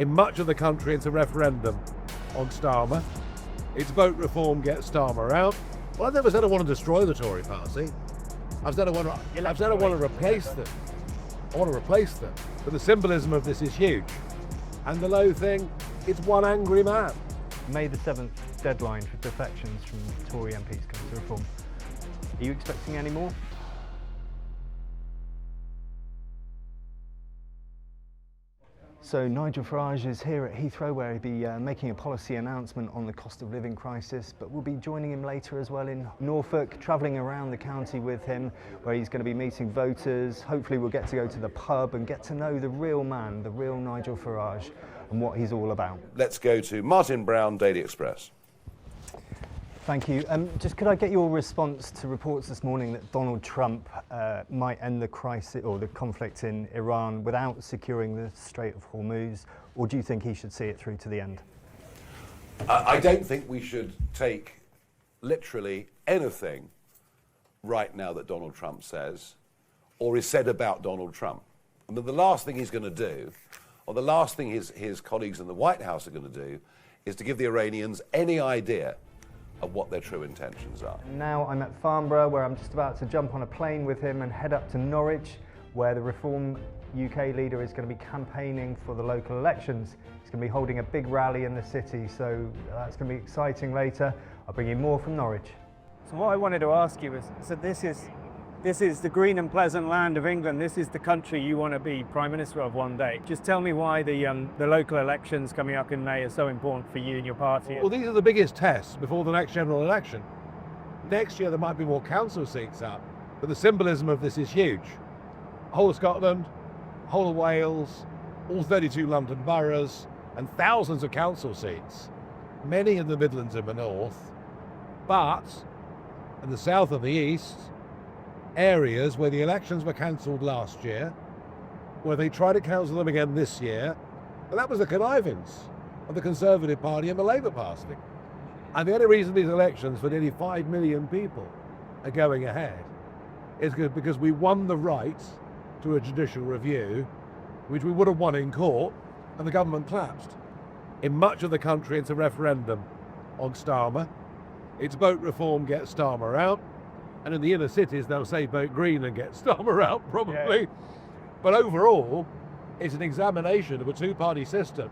In much of the country, it's a referendum on Starmer. It's vote reform, get Starmer out. Well, I've never said I want to destroy the Tory party. I've said I want to replace them. I want to replace them. But the symbolism of this is huge. And the Lowe thing, it's one angry man. May the 7th deadline for defections from Tory MPs coming to reform. Are you expecting any more? So Nigel Farage is here at Heathrow, where he'll be making a policy announcement on the cost of living crisis, but we'll be joining him later as well in Norfolk, travelling around the county with him, where he's going to be meeting voters. Hopefully we'll get to go to the pub and get to know the real man, the real Nigel Farage, and what he's all about. Let's go to Martin Brown, Daily Express. Thank you. Just could I get your response to reports this morning that Donald Trump might end the crisis or the conflict in Iran without securing the Strait of Hormuz, or do you think he should see it through to the end? I don't think we should take literally anything right now that Donald Trump says or is said about Donald Trump. I mean, the last thing he's going to do, or the last thing his colleagues in the White House are going to do, is to give the Iranians any idea of what their true intentions are. Now I'm at Farnborough, where I'm just about to jump on a plane with him and head up to Norwich, where the Reform UK leader is going to be campaigning for the local elections. He's going to be holding a big rally in the city, so that's going to be exciting later. I'll bring you more from Norwich. So what I wanted to ask you is, so this is the green and pleasant land of England. This is the country you want to be Prime Minister of one day. Just tell me why the local elections coming up in May are so important for you and your party. Well, these are the biggest tests before the next general election. Next year there might be more council seats up, but the symbolism of this is huge. Whole of Scotland, whole of Wales, all 32 London boroughs, and thousands of council seats, many in the Midlands and the North, but in the South and the East, areas where the elections were cancelled last year, where they tried to cancel them again this year, and that was the connivance of the Conservative Party and the Labour Party. And the only reason these elections for nearly 5 million people are going ahead is because we won the right to a judicial review, which we would have won in court, and the government collapsed. In much of the country, it's a referendum on Starmer. It's vote reform, get Starmer out. And in the inner cities, they'll say vote Green and get Starmer out, probably. Yeah. But overall, it's an examination of a two-party system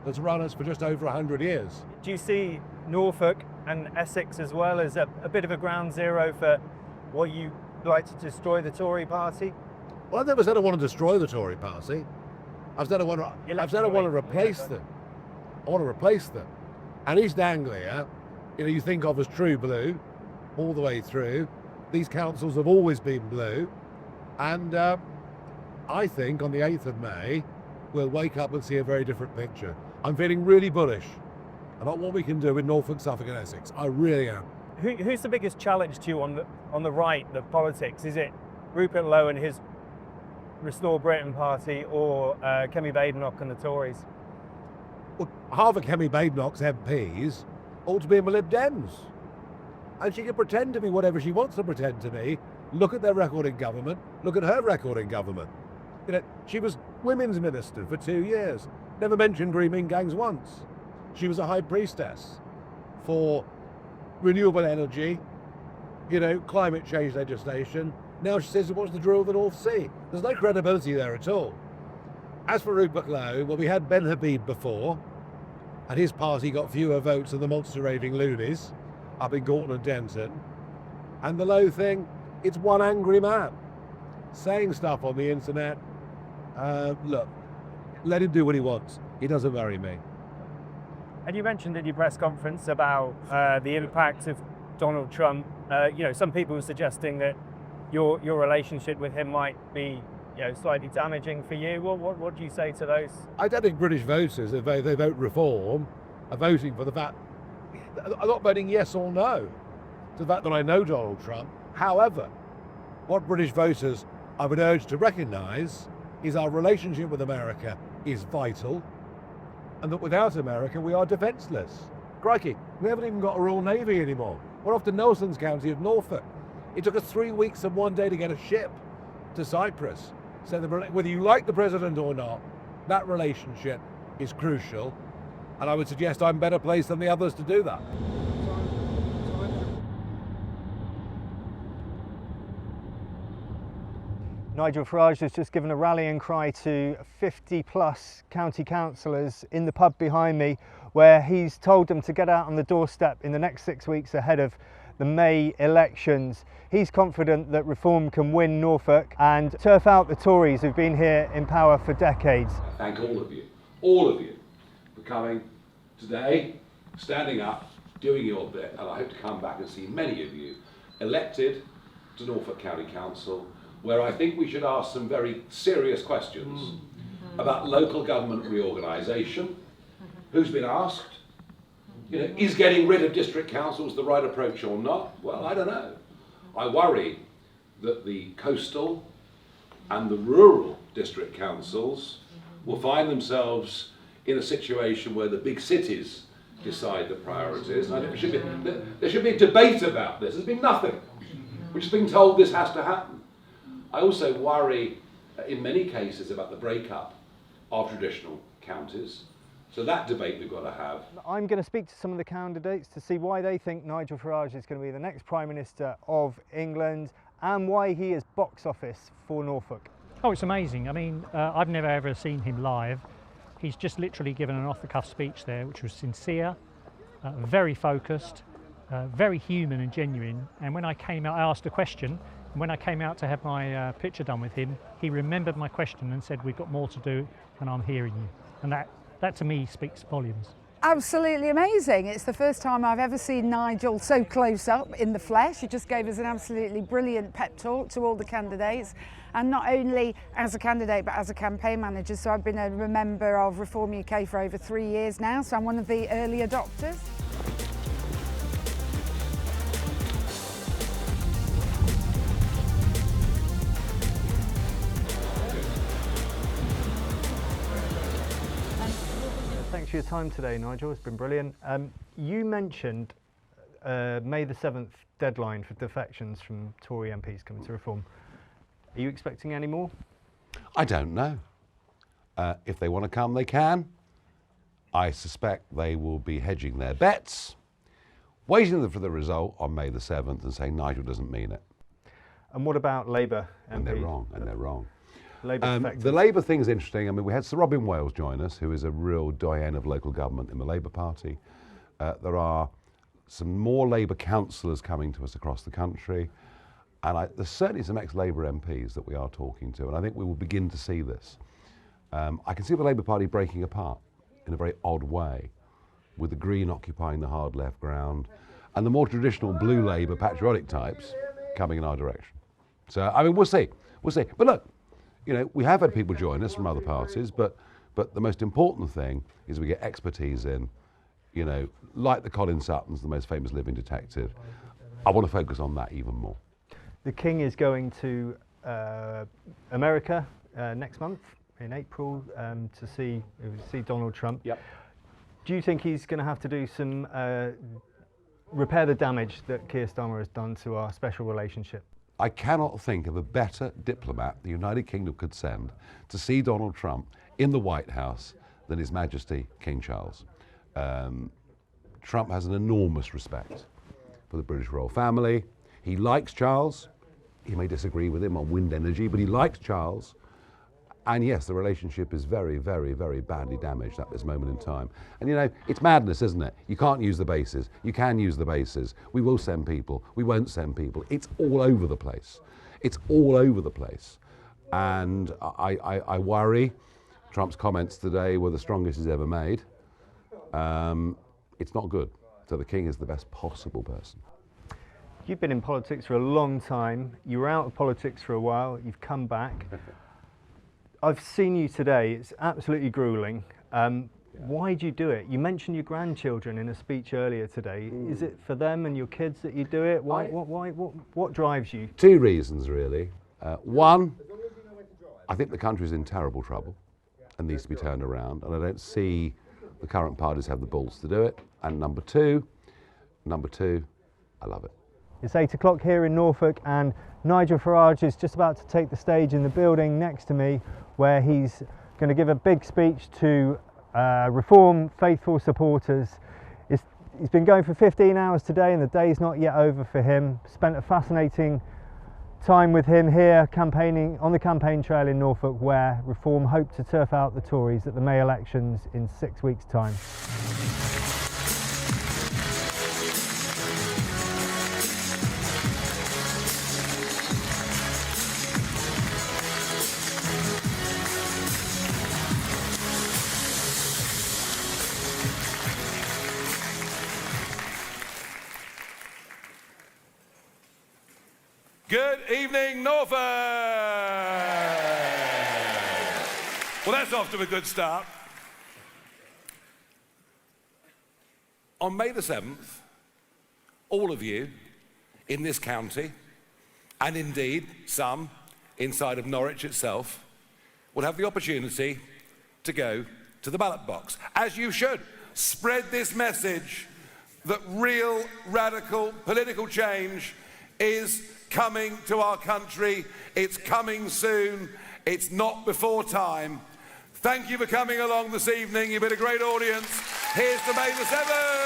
that's run us for just over 100 years. Do you see Norfolk and Essex as well as a bit of a ground zero for what you like to destroy the Tory party? Well, I've never said I want to destroy the Tory party. I've said I want to replace them. I want to replace them. And East Anglia, you think of as true blue all the way through. These councils have always been blue, and I think on the 8th of May, we'll wake up and see a very different picture. I'm feeling really bullish about what we can do in Norfolk, Suffolk and Essex. I really am. Who's the biggest challenge to you on the right, the politics? Is it Rupert Lowe and his Restore Britain party, or Kemi Badenoch and the Tories? Well, half of Kemi Badenoch's MPs ought to be in the Lib Dems. And she can pretend to be whatever she wants to pretend to be. Look at their record in government. Look at her record in government. She was women's minister for 2 years. Never mentioned grooming gangs once. She was a high priestess for renewable energy, climate change legislation. Now she says she wants to drill the North Sea. There's no credibility there at all. As for Rupert Lowe, well, we had Ben Habib before, and his party got fewer votes than the monster raving loonies up in Gorton and Denton. And the Lowe thing, it's one angry man saying stuff on the internet. Look, let him do what he wants. He doesn't marry me. And you mentioned at your press conference about the impact of Donald Trump. Some people were suggesting that your relationship with him might be slightly damaging for you. What do you say to those? I don't think British voters, if they vote reform, are voting for the fact. I'm not voting yes or no to the fact that I know Donald Trump. However, what British voters I would urge to recognise is our relationship with America is vital, and that without America we are defenceless. Crikey, we haven't even got a Royal Navy anymore. We're off to Nelson's County of Norfolk. It took us 3 weeks and 1 day to get a ship to Cyprus. So whether you like the president or not, that relationship is crucial, and I would suggest I'm better placed than the others to do that. Nigel Farage has just given a rallying cry to 50 plus county councillors in the pub behind me, where he's told them to get out on the doorstep in the next 6 weeks ahead of the May elections. He's confident that Reform can win Norfolk and turf out the Tories who've been here in power for decades. I thank all of you, for coming today, standing up, doing your bit, and I hope to come back and see many of you elected to Norfolk County Council, where I think we should ask some very serious questions about local government reorganisation. Who's been asked? You know, is getting rid of district councils the right approach or not? Well, I don't know. I worry that the coastal and the rural district councils will find themselves in a situation where the big cities decide the priorities. And I think there should be a debate about this. There's been nothing. We've just been told this has to happen. I also worry in many cases about the breakup of traditional counties. So that debate we've got to have. I'm going to speak to some of the candidates to see why they think Nigel Farage is going to be the next Prime Minister of England and why he is box office for Norfolk. Oh, it's amazing. I mean, I've never ever seen him live. He's just literally given an off-the-cuff speech there, which was sincere, very focused, very human and genuine. And when I came out, I asked a question. And when I came out to have my picture done with him, he remembered my question and said, "We've got more to do and I'm hearing you." And that to me speaks volumes. Absolutely amazing. It's the first time I've ever seen Nigel so close up in the flesh. He just gave us an absolutely brilliant pep talk to all the candidates, and not only as a candidate but as a campaign manager. So I've been a member of Reform UK for over 3 years now, so I'm one of the early adopters. Thanks for your time today, Nigel. It's been brilliant. You mentioned May the 7th deadline for defections from Tory MPs coming to Reform. Are you expecting any more? I don't know. If they want to come, they can. I suspect they will be hedging their bets, waiting for the result on May the 7th and saying Nigel doesn't mean it. And what about Labour MPs? And they're wrong. The Labour thing is interesting. I mean, we had Sir Robin Wales join us, who is a real doyen of local government in the Labour Party. There are some more Labour councillors coming to us across the country, and there's certainly some ex-Labour MPs that we are talking to, and I think we will begin to see this. I can see the Labour Party breaking apart in a very odd way, with the Green occupying the hard left ground, and the more traditional blue Labour patriotic types coming in our direction. So, I mean, we'll see. But look, you know, we have had people join us from other parties, but the most important thing is we get expertise in, you know, like the Colin Suttons, the most famous living detective. I want to focus on that even more. The King is going to America next month in April to see Donald Trump. Yep. Do you think he's going to have to do some repair the damage that Keir Starmer has done to our special relationship? I cannot think of a better diplomat the United Kingdom could send to see Donald Trump in the White House than His Majesty King Charles. Trump has an enormous respect for the British royal family. He likes Charles. He may disagree with him on wind energy, but he likes Charles. And yes, the relationship is very, very, very badly damaged at this moment in time. And you know, it's madness, isn't it? You can't use the bases. You can use the bases. We will send people. We won't send people. It's all over the place. It's all over the place. And I worry. Trump's comments today were the strongest he's ever made. It's not good. So the King is the best possible person. You've been in politics for a long time. You were out of politics for a while. You've come back. I've seen you today. It's absolutely grueling. Why do you do it? You mentioned your grandchildren in a speech earlier today. Is it for them and your kids that you do it? Why? What drives you? Two reasons, really. One, I think the country's in terrible trouble and needs to be turned around, and I don't see the current parties have the balls to do it. And number two, I love it. It's 8 o'clock here in Norfolk, and Nigel Farage is just about to take the stage in the building next to me, where he's going to give a big speech to Reform faithful supporters. He's been going for 15 hours today and the day's not yet over for him. Spent a fascinating time with him here campaigning on the campaign trail in Norfolk, where Reform hope to turf out the Tories at the May elections in 6 weeks' time. Good evening, Norfolk! Well, that's off to a good start. On May the 7th, all of you in this county, and indeed some inside of Norwich itself, will have the opportunity to go to the ballot box. As you should. Spread this message that real, radical political change is coming to our country. It's coming soon. It's not before time. Thank you for coming along this evening. You've been a great audience. Here's to May the 7th.